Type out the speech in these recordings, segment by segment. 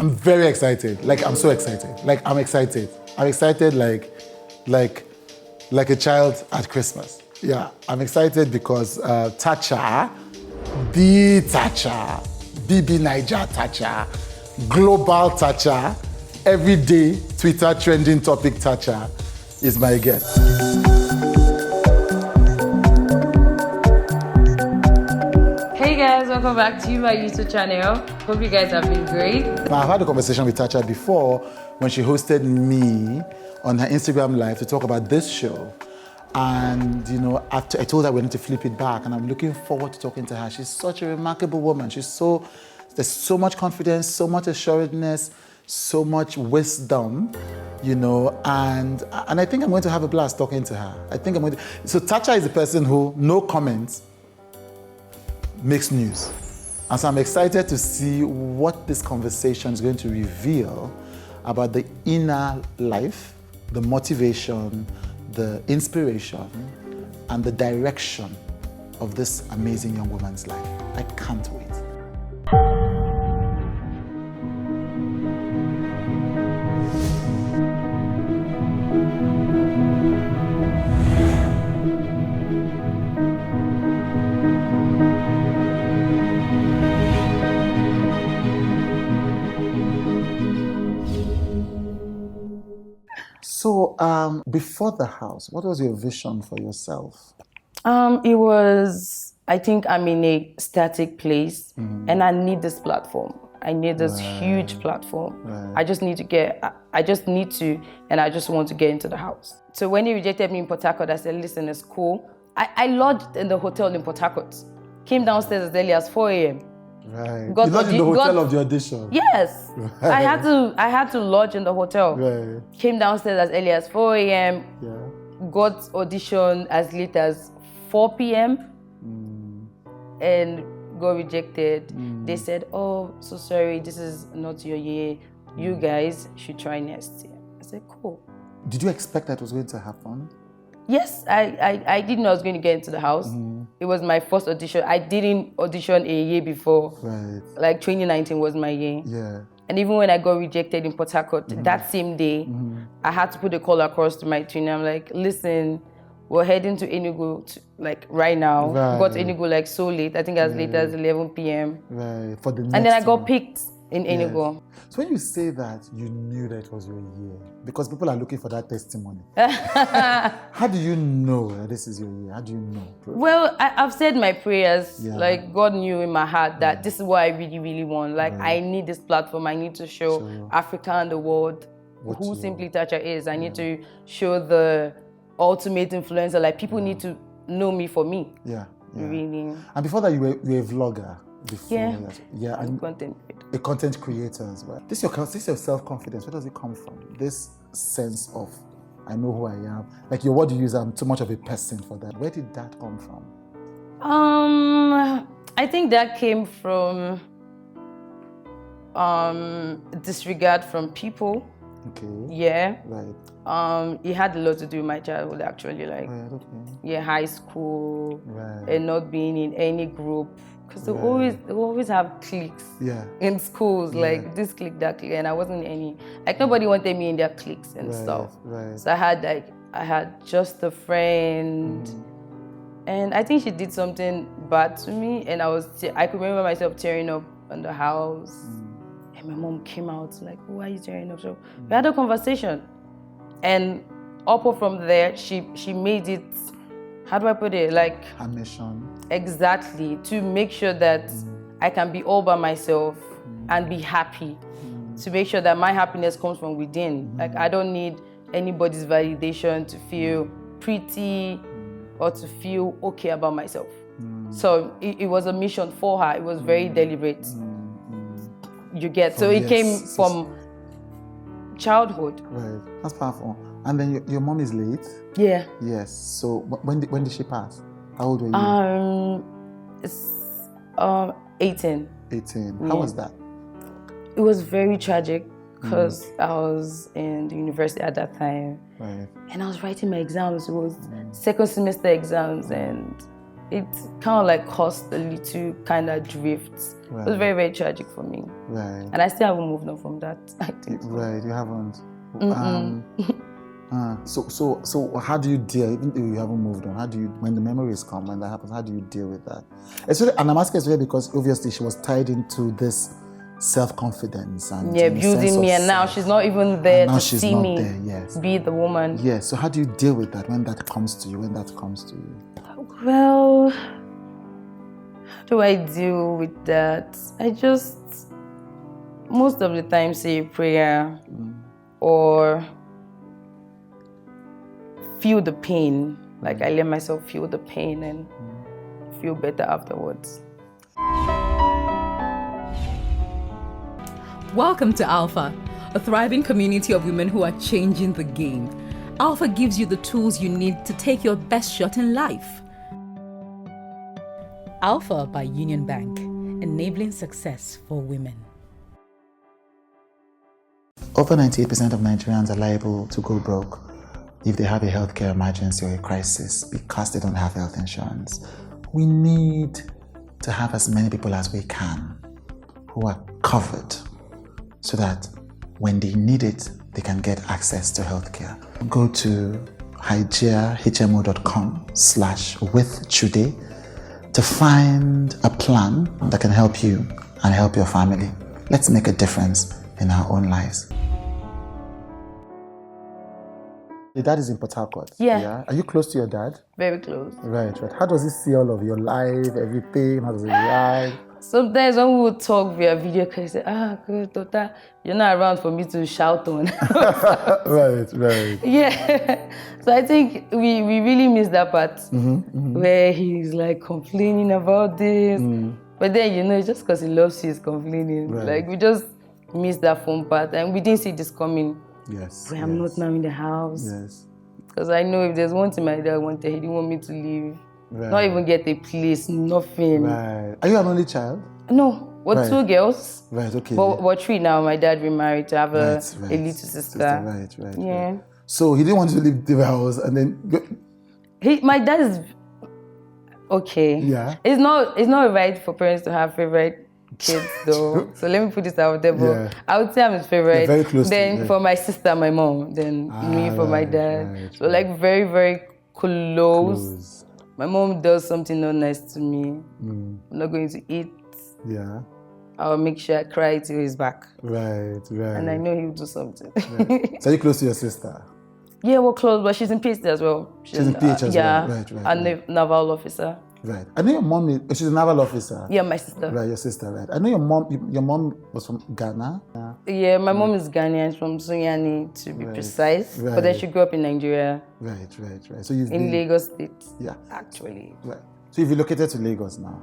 I'm very excited. Like, I'm so excited. Like, I'm excited. I'm excited like a child at Christmas. Yeah, I'm excited because Tacha, the Tacha, BB Niger Tacha, global Tacha, everyday Twitter trending topic Tacha is my guest. Hey guys, welcome back to my YouTube channel. Hope you guys have been great. Now, I've had a conversation with Tacha before when she hosted me on her Instagram Live to talk about this show. And, you know, I told her we need to flip it back, and I'm looking forward to talking to her. She's such a remarkable woman. There's so much confidence, so much assuredness, so much wisdom, you know, and I think I'm going to have a blast talking to her. So Tacha is the person who, no comments, makes news. And so I'm excited to see what this conversation is going to reveal about the inner life, the motivation, the inspiration, and the direction of this amazing young woman's life. I can't wait. So, before the house, what was your vision for yourself? It was, I think I'm in a static place and I need this platform. I need this huge platform. Right. I just want to get into the house. So when he rejected me in Port Harcourt, I said, listen, it's cool. I lodged in the hotel in Port Harcourt. Came downstairs as early as 4 a.m. Right. You lodged in the hotel of the audition? Yes. Right. I had to lodge in the hotel. Right. Came downstairs as early as 4 a.m. Yeah. Got audition as late as 4 p.m. And got rejected. They said, oh, so sorry, this is not your year. You guys should try next year. I said, cool. Did you expect that was going to happen? Yes, I didn't know I was going to get into the house. It was my first audition. I didn't audition a year before. Right. Like 2019 was my year. Yeah. And even when I got rejected in Port Harcourt, that same day, I had to put a call across to my twin. I'm like, listen, we're heading to Enugu right now. Right. Got to Enugu like so late. I think as late as 11 p.m. Right. For the next And then I got one. picked in Enugu. Yes. So when you say that, you knew that it was your year, because people are looking for that testimony. How do you know that this is your year? How do you know? Well, I've said my prayers. Yeah. Like God knew in my heart that this is what I really, really want. Like I need this platform. I need to show Africa and the world who Simply Tacha is. I need to show the ultimate influencer. Like people need to know me for me. Yeah. Really. And before that, you were a vlogger. Before And content creator. A content creator as well. This is your self-confidence. Where does it come from? This sense of, I know who I am. Like your word you use, I'm too much of a person for that. Where did that come from? I think that came from disregard from people. Okay. Yeah. Right. It had a lot to do with my childhood actually. Like high school and not being in any group. Because they always have cliques in schools, like this clique, that clique, and I wasn't in any. Like nobody wanted me in their cliques and stuff. Right. So I had just a friend, and I think she did something bad to me, and I could remember myself tearing up in the house, and my mom came out like, "Why are you tearing up?" So we had a conversation, and up from there, she made it. How do I put it? Like her mission. Exactly, to make sure that I can be all by myself and be happy. To make sure that my happiness comes from within. Like I don't need anybody's validation to feel pretty or to feel okay about myself. So it was a mission for her. It was very deliberate. You get, so it came from childhood. Right, that's powerful. And then your mom is late? Yeah. Yes. So when did she pass? How old were you? It's 18. 18. How was that? It was very tragic because I was in the university at that time. Right. And I was writing my exams. It was second semester exams, and it kind of like caused a little kind of drift. Right. It was very, very tragic for me. Right. And I still haven't moved on from that, I think. Right, you haven't. So how do you deal, even though you haven't moved on, when the memories come, when that happens, how do you deal with that? Especially, and I'm asking especially because obviously she was tied into this self-confidence and building me, and now she's not even there to see me be the woman. Yes, so how do you deal with that when that comes to you, Well, how do I deal with that? I just, most of the time, say a prayer or feel the pain. Like I let myself feel the pain and feel better afterwards. Welcome to Alpha, a thriving community of women who are changing the game. Alpha gives you the tools you need to take your best shot in life. Alpha by Union Bank, enabling success for women. Over 98% of Nigerians are liable to go broke if they have a healthcare emergency or a crisis because they don't have health insurance. We need to have as many people as we can who are covered so that when they need it, they can get access to healthcare. Go to hygeahmo.com/withchude to find a plan that can help you and help your family. Let's make a difference in our own lives. Your dad is in Port Harcourt. Yeah. Are you close to your dad? Very close. Right. How does he see all of your life, everything? How does he react? Sometimes when we would talk via video, he say, good, Tota, you're not around for me to shout on. Right. Yeah. So I think we really miss that part where he's like complaining about this. But then, it's just because he loves you, he's complaining. Right. Like we just miss that fun part and we didn't see this coming. Yes. Where I'm not now in the house. Yes. Because I know if there's one thing my dad wanted, he didn't want me to leave. Right. Not even get a place, nothing. Right. Are you an only child? No, we're two girls. Right, okay. But we're three now. My dad remarried to have a little sister. Right. Yeah. So he didn't want you to leave the house and then... My dad is... Okay. Yeah. It's not right for parents to have favorite kids though. So let me put this out there. But I would say I'm his favorite. Very close then for my sister, my mom. Then me for my dad. So like very, very close. My mom does something not nice to me. I'm not going to eat. Yeah. I'll make sure I cry till he's back. Right. And I know he'll do something. Right. So are you close to your sister? Yeah, we're close, but she's in PhD as well. She's in PhD as well. Right. A naval officer. Right. I know your mom she's a naval officer. Yeah, my sister. Right, your sister, right. I know your mom was from Ghana. Yeah, my mom is Ghanaian, from Sunyani to be precise. Right. But then she grew up in Nigeria. Right. So you've in Lagos State. Yeah. Actually. Right. So you've relocated to Lagos now.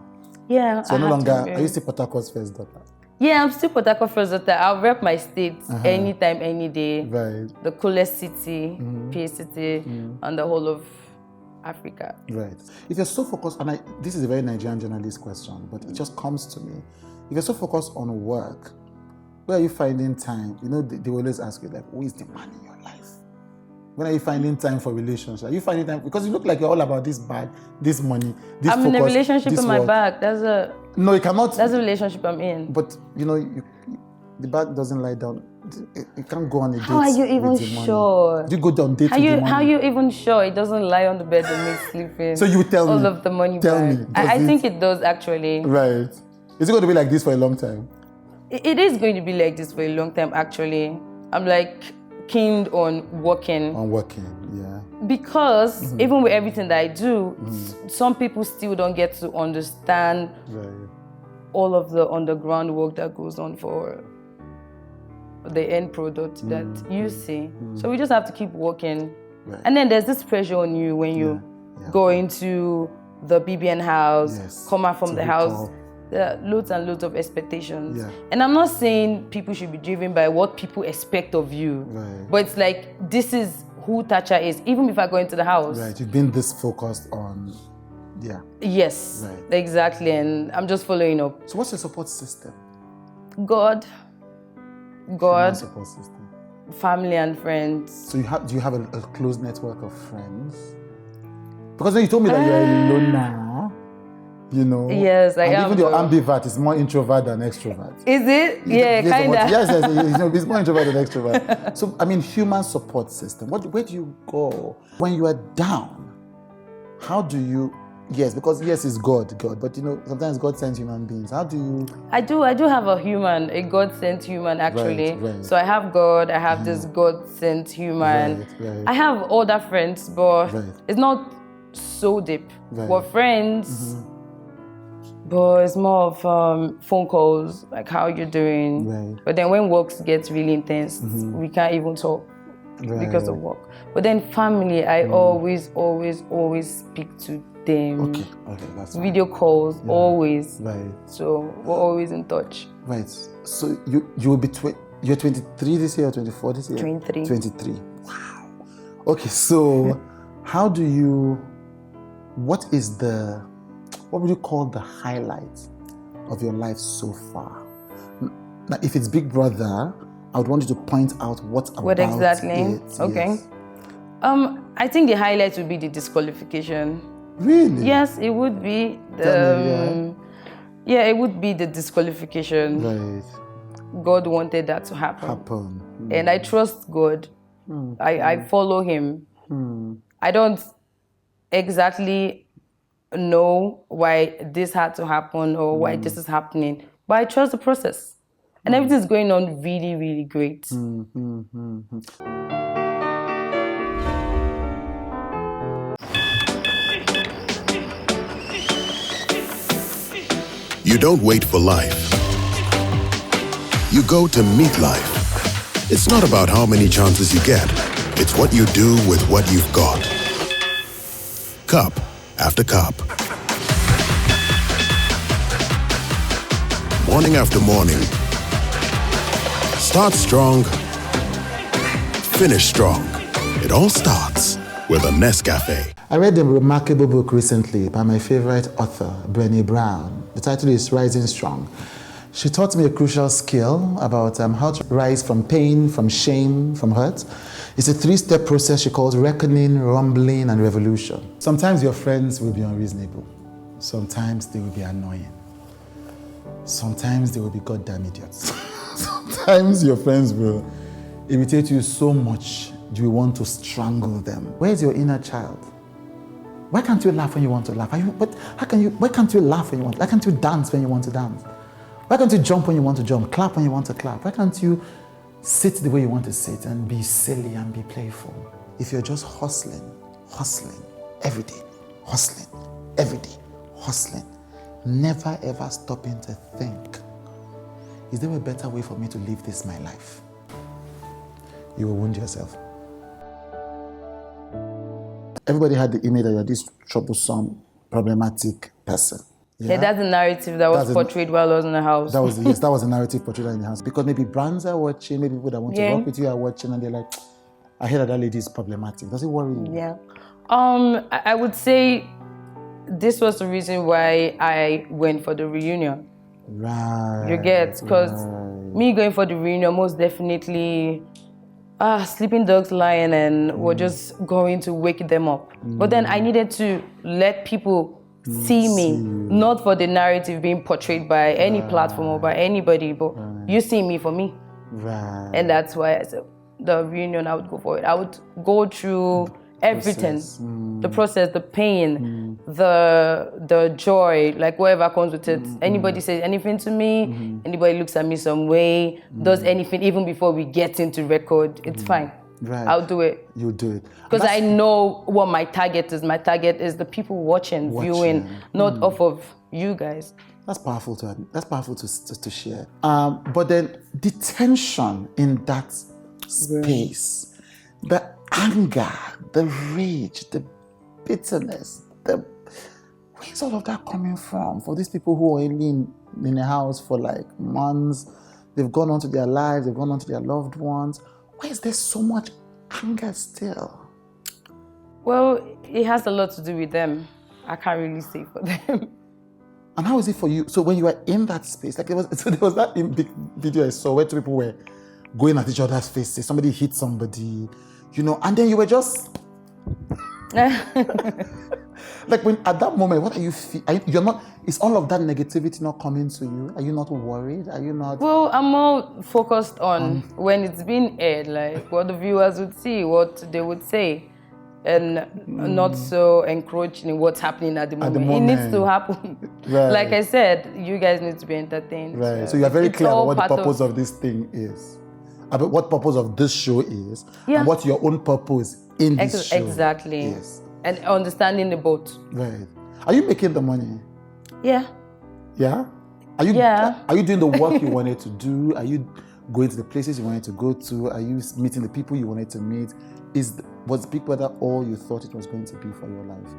Yeah. So no longer are you still Port Harcourt's first daughter? Yeah, I'm still Port Harcourt first daughter. I'll rep my state anytime, any day. Right. The coolest city, peace city, and the whole of Africa. Right. If you're so focused, and this is a very Nigerian journalist question, but it just comes to me. If you're so focused on work, where are you finding time? They always ask you, like, who is the man in your life? When are you finding time for relationships? Are you finding time? Because you look like you're all about this bag, this money, this I'm focus, in a relationship this in my work. bag. No, you cannot. That's a relationship I'm in. But, the bag doesn't lie down. You can't go on a date. How are you even sure? You go down date with the money. How are you even sure it doesn't lie on the bed and make sleeping? So you tell me. All of the money Tell back. me. I think it does actually. Right. Is it going to be like this for a long time? It is going to be like this for a long time actually. I'm like keen on working. Yeah. Because even with everything that I do, some people still don't get to understand all of the underground work that goes on for the end product that you see. So we just have to keep working. Right. And then there's this pressure on you when you go into the BBN house, come out from the house. There are loads and loads of expectations. Yeah. And I'm not saying people should be driven by what people expect of you. Right. But it's like, this is who Tacha is, even if I go into the house. Right, you've been this focused on, Yes, exactly. And I'm just following up. So what's your support system? God, support system. Family and friends. So do you have a close network of friends? Because when you told me that you're alone now, You know? Yes, I and am. Even your ambivert is more introvert than extrovert. Is it? Yeah, kind of. Yes, it's more introvert than extrovert. So, I mean, human support system. Where do you go when you are down? How do you? Yes, because yes, it's God, but sometimes God sends human beings. How do you? I do have a God-sent human actually. Right. So I have God, I have this God-sent human. Right. I have other friends, but Right. it's not so deep. Right. We're friends, but it's more of phone calls, like how you're doing. Right. But then when work gets really intense, we can't even talk because of work. But then family, I always speak to them. Okay, that's fine. Video calls, always. Right. So we're always in touch. Right. So you will be you're 23 this year or 24 this year? 23. 23. Wow. Okay, so how do you? What would you call the highlight of your life so far? Now, if it's Big Brother, I would want you to point out what exactly? it. Okay. Yes. I think the highlight would be the disqualification. Really? Yes, it would be. It would be the disqualification. Right. God wanted that to happen. And I trust God. I follow Him. I don't exactly know why this had to happen or why this is happening, but I trust the process. And everything's going on really, really great. You don't wait for life. You go to meet life. It's not about how many chances you get. It's what you do with what you've got. Cup after cup. Morning after morning. Start strong. Finish strong. It all starts with a Nescafe. I read a remarkable book recently by my favorite author, Brené Brown. The title is Rising Strong. She taught me a crucial skill about how to rise from pain, from shame, from hurt. It's a 3-step process she calls reckoning, rumbling, and revolution. Sometimes your friends will be unreasonable. Sometimes they will be annoying. Sometimes they will be goddamn idiots. Sometimes your friends will irritate you so much you want to strangle them. Where's your inner child? Why can't you laugh when you want to laugh? Why can't you laugh when you want? Why can't you dance when you want to dance? Why can't you jump when you want to jump, clap when you want to clap? Why can't you sit the way you want to sit and be silly and be playful? If you're just hustling every day, never ever stopping to think, is there a better way for me to live this my life? You will wound yourself. Everybody had the image that you're this troublesome, problematic person. Yeah, that's the narrative that was portrayed while I was in the house. That was the narrative portrayed in the house. Because maybe brands are watching, maybe people that want to work with you are watching, and they're like, I hear that lady is problematic. Does it worry you? Yeah. I would say this was the reason why I went for the reunion. Right. You get, because me going for the reunion, most definitely, sleeping dogs lying, and we're just going to wake them up. But then I needed to let people see me, not for the narrative being portrayed by any platform or by anybody, but you see me for me. Right. And that's why I said the reunion, I would go for it. I would go through everything, the process, the pain, the joy, like whatever comes with it. Anybody says anything to me, anybody looks at me some way, does anything, even before we get into record, it's fine. Right. I'll do it. You'll do it. Because I know what my target is. My target is the people watching, viewing, not off of you guys. That's powerful to share. But then the tension in that space, the anger, the rage, the bitterness, where's all of that coming from? For these people who are in a house for like months, they've gone on to their lives, they've gone on to their loved ones. Why is there so much anger still? Well, it has a lot to do with them. I can't really say for them. And how is it for you? So when you were in that space, like there was that big video I saw where 2 people were going at each other's faces. Somebody hit somebody, and then you were just... Like when at that moment, what are you feeling? You're not. Is all of that negativity not coming to you? Are you not worried? Are you not? Well, I'm more focused on when it's being aired, like what the viewers would see, what they would say, and not so encroaching in what's happening at the moment. It needs to happen. Right. Like I said, you guys need to be entertained. Right. So you're very clear about what the part purpose of this thing is, about what purpose of this show is, Yeah. and what your own purpose in this show. Exactly. Yes. And understanding the boat. Right. Are you making the money? Yeah. Yeah? Are you Yeah. Are you doing the work you wanted to do? Are you going to the places you wanted to go to? Are you meeting the people you wanted to meet? Was Big Brother all you thought it was going to be for your life?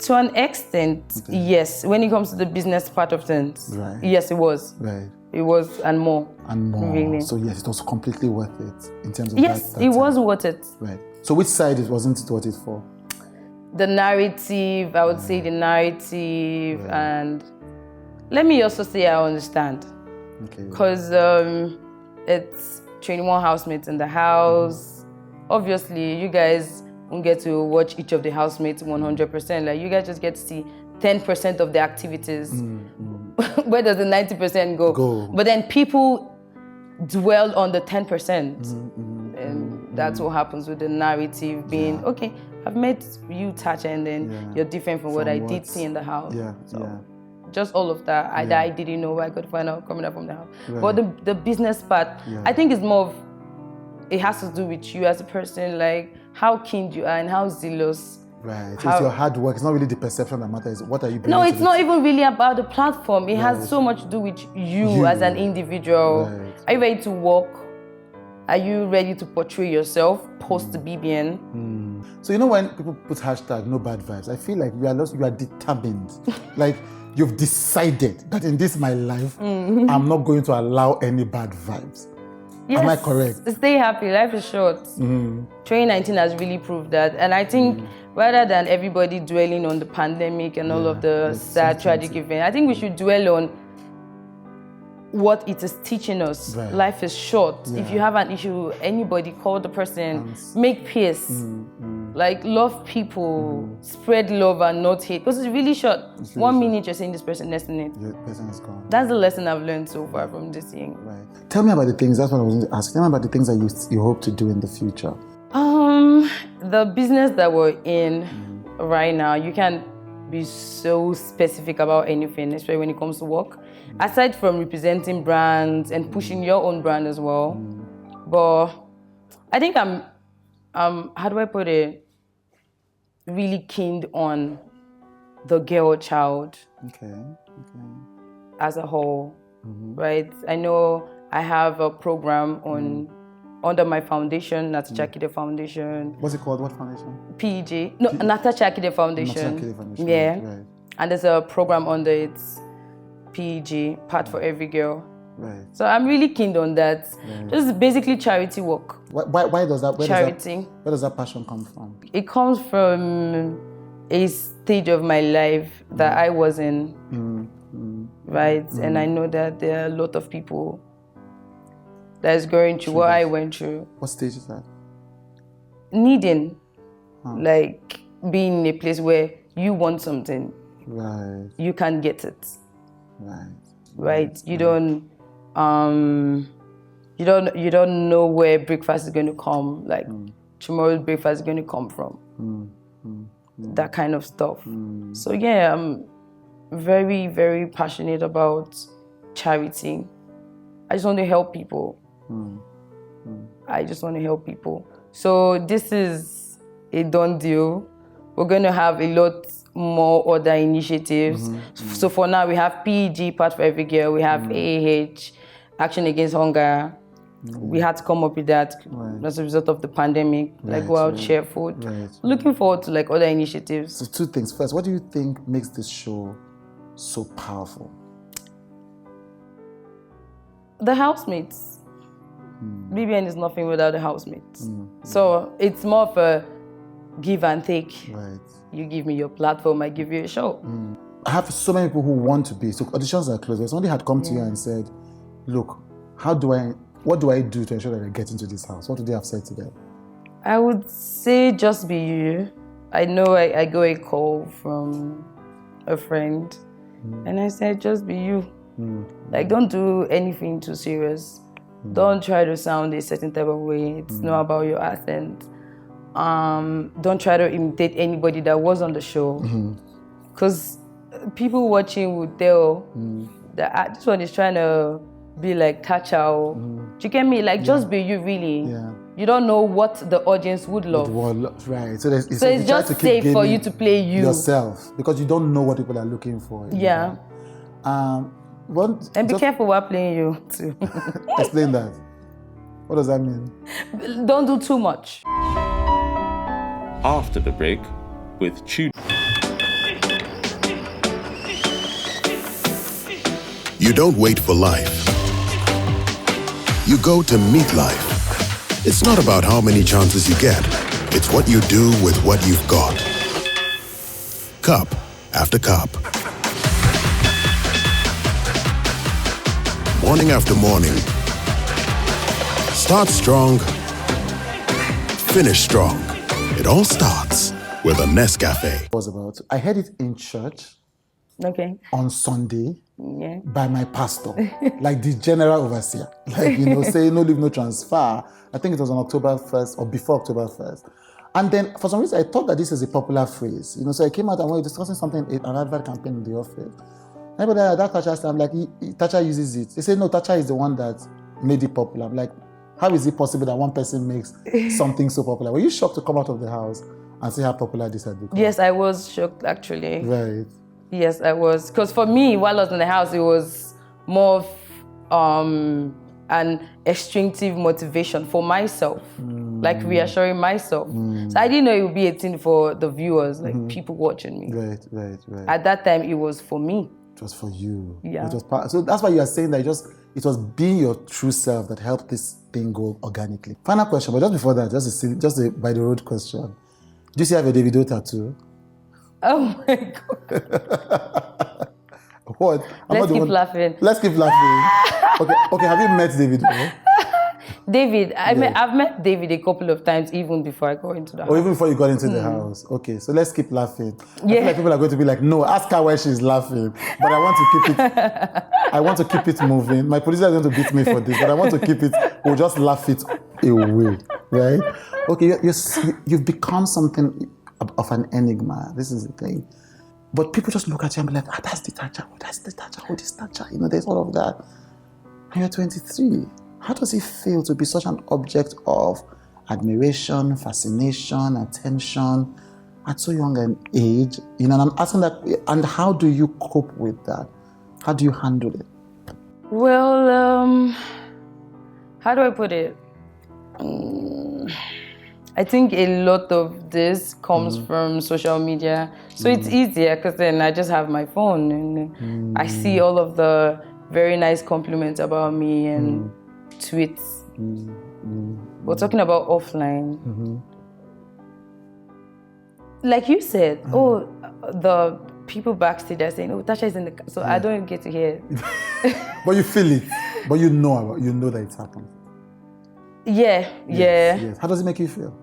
To an extent, yes. When it comes to the business part of things, Right. yes, it was. Right. It was, and more. And more. Really. So yes, it was completely worth it in terms of Yes, that it time. was worth it. Right. So which side wasn't it worth it for? The narrative, I would say the narrative, and let me also say I understand. Okay. Because it's 21 housemates in the house. Obviously, you guys won't get to watch each of the housemates 100%. Like, you guys just get to see 10% of the activities. Where does the 90% go? But then people dwell on the 10%. And that's what happens with the narrative being, okay, I've met you, Tacha, and then you're different from what I did see in the house. Just all of that. I didn't know. I could find out coming up from the house. But the business part, I think it's more of, it has to do with you as a person, like how keen you are and how zealous. Right. So it's your hard work. It's not really the perception that matters. What are you bringing? No, it's not even really about the platform. It has so much to do with you as an individual. Right. Are you ready to work? Are you ready to portray yourself post the BBN? So you know when people put hashtag no bad vibes, I feel like you are determined. Like you've decided that in this my life, I'm not going to allow any bad vibes. Yes, am I correct? Stay happy. Life is short. 2019 has really proved that. And I think rather than everybody dwelling on the pandemic and all of the sad, tragic events, I think we should dwell on what it is teaching us. Right. Life is short. If you have an issue, anybody, call the person, make peace. Like, love people, spread love and not hate. Because it's really short. It's really 1 short. minute you're saying this person, next minute. The person is gone. That's the lesson I've learned so far from this thing. Right. Tell me about the things, that's what I was going to ask. Tell me about the things that you hope to do in the future. The business that we're in right now, you can't be so specific about anything, especially when it comes to work. Aside from representing brands and pushing your own brand as well. But I think I'm how do I put it? Really keen on the girl child as a whole, right? I know I have a program under my foundation, Natasha Foundation. What's it called? What foundation? PEG. No, Natasha Foundation. Natasha Foundation. Yeah. Right. And there's a program under its PEG, Part for Every Girl. Right. So I'm really keen on that. Right. Just basically charity work. Why does that? Charity. Where does that passion come from? It comes from a stage of my life that I was in, right? And I know that there are a lot of people that is going through what I went through. What stage is that? Needing, like being in a place where you want something, Right. you can't get it, Right. right? You don't know where breakfast is going to come, like tomorrow's breakfast is going to come from. That kind of stuff. So yeah, I'm very, very passionate about charity. I just want to help people. I just want to help people. So this is a done deal. We're going to have a lot more other initiatives. So for now, we have PEG, Part for Every Girl. We have AAH, Action Against Hunger. We had to come up with that as a result of the pandemic, like go out, share food. Right. Looking forward to like other initiatives. So two things. First, what do you think makes this show so powerful? The housemates. BBN is nothing without the housemates. So it's more of a give and take. Right. You give me your platform, I give you a show. I have so many people who want to be. So auditions are closed. If somebody had come to you and said, "Look, what do I do to ensure that I get into this house?" What would they have said to them? I would say just be you. I know I got a call from a friend and I said, just be you. Like, don't do anything too serious. Don't try to sound a certain type of way. It's not about your accent. Don't try to imitate anybody that was on the show. Because people watching would tell that this one is trying to be like Tacha. Do you get me? Like, just be you, really. Yeah. You don't know what the audience would love. Right. So it's just safe for you to play you. Yourself, because you don't know what people are looking for. Yeah. And be careful while playing you, too. Explain that. What does that mean? Don't do too much. After the break, with Chu. You don't wait for life. You go to meet life. It's not about how many chances you get. It's what you do with what you've got. Cup after cup. Morning after morning. Start strong. Finish strong. It all starts with a Nescafe. Was about. I heard it in church. Okay. On Sunday. Yeah. By my pastor, like the general overseer, like, saying no leave, no transfer. I think it was on October 1st or before October 1st. And then for some reason, I thought that this is a popular phrase, so I came out and we were discussing something, an advert campaign in the office. Everybody that Tacha, I'm like, Tacha uses it. They say, no, Tacha is the one that made it popular. I'm like, how is it possible that one person makes something so popular? Were you shocked to come out of the house and see how popular this had become? Yes, I was shocked, actually. Right. Yes, I was. Because for me, while I was in the house, it was more of an extrinsic motivation for myself, like reassuring myself. So I didn't know it would be a thing for the viewers, like people watching me. Right. At that time, it was for me. It was for you. Yeah. It was so that's why you are saying that it was being your true self that helped this thing go organically. Final question, but just before that, just a by the road question. Do you still have a Davido tattoo? Oh my God. What? Let's keep laughing. Let's keep laughing. Okay. Have you met David? David, I've met David a couple of times even before I got into the house. Or even before you got into the house. Okay, so let's keep laughing. I feel like people are going to be like, no, ask her why she's laughing. But I want to keep it moving. My producer is going to beat me for this, but I want to keep it, we'll just laugh it away, right? Okay, you've become something of an enigma. This is the thing. But people just look at you and be like, that's the Tacha. Oh, that's the Tacha. Oh, this Tacha. There's all of that. And you're 23. How does it feel to be such an object of admiration, fascination, attention at so young an age? And I'm asking that, and how do you cope with that? How do you handle it? Well, how do I put it? I think a lot of this comes from social media. So it's easier because then I just have my phone and I see all of the very nice compliments about me and tweets. We're talking about offline. Like you said, the people backstage are saying, Tacha is in the car. So I don't get to hear it. But you feel it. But you know that it's happened. Yeah. Yes. How does it make you feel?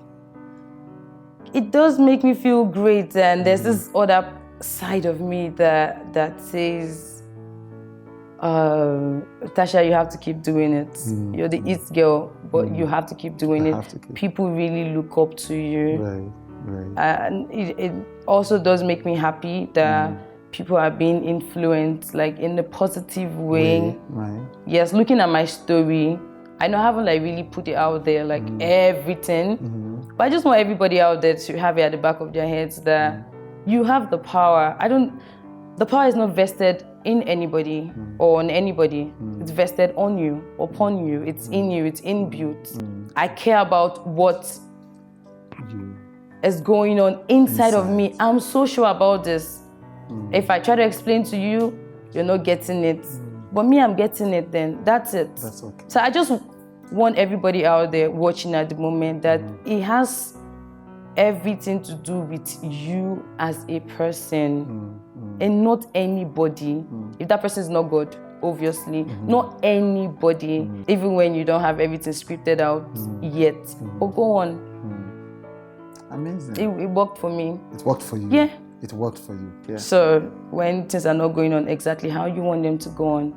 It does make me feel great, and there's this other side of me that says, Tacha, you have to keep doing it. You're the it girl, but you have to keep doing it. People really look up to you. Right. And it also does make me happy that people are being influenced, like in a positive way. Right. Yes, looking at my story, I know I haven't really put it out there, everything. But I just want everybody out there to have it at the back of their heads that you have the power. The power is not vested in anybody or on anybody. It's vested on you, upon you. It's in you, it's inbuilt. I care about what is going on inside of me. I'm so sure about this. If I try to explain to you, you're not getting it. But me, I'm getting it then. That's it. That's okay. So I just want everybody out there watching at the moment that it has everything to do with you as a person and not anybody. If that person is not God, obviously, not anybody, even when you don't have everything scripted out yet. But go on. Amazing. It worked for me. It worked for you. Yeah. It worked for you. Yeah. So when things are not going on exactly how you want them to go on,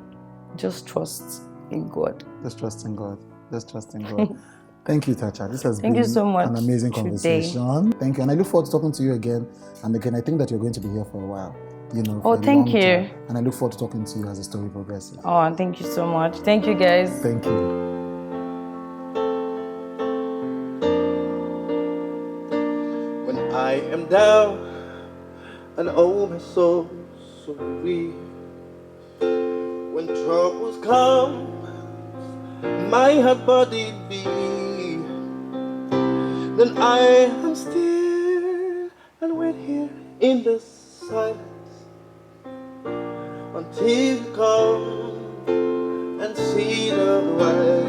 just trust in God. Just trust in God. Just trust in God. Thank you, Tacha. This has Thank been you so much an amazing today. conversation. Thank you. And I look forward to talking to you again and again. I think that you're going to be here for a while. You know, for a thank long you. time. And I look forward to talking to you as the story progresses. Oh, thank you so much. Thank you, guys. Thank you. When I am down and oh my soul so weak, when troubles come, my heart body beat, then I am still and wait here in the silence until you come and see the light.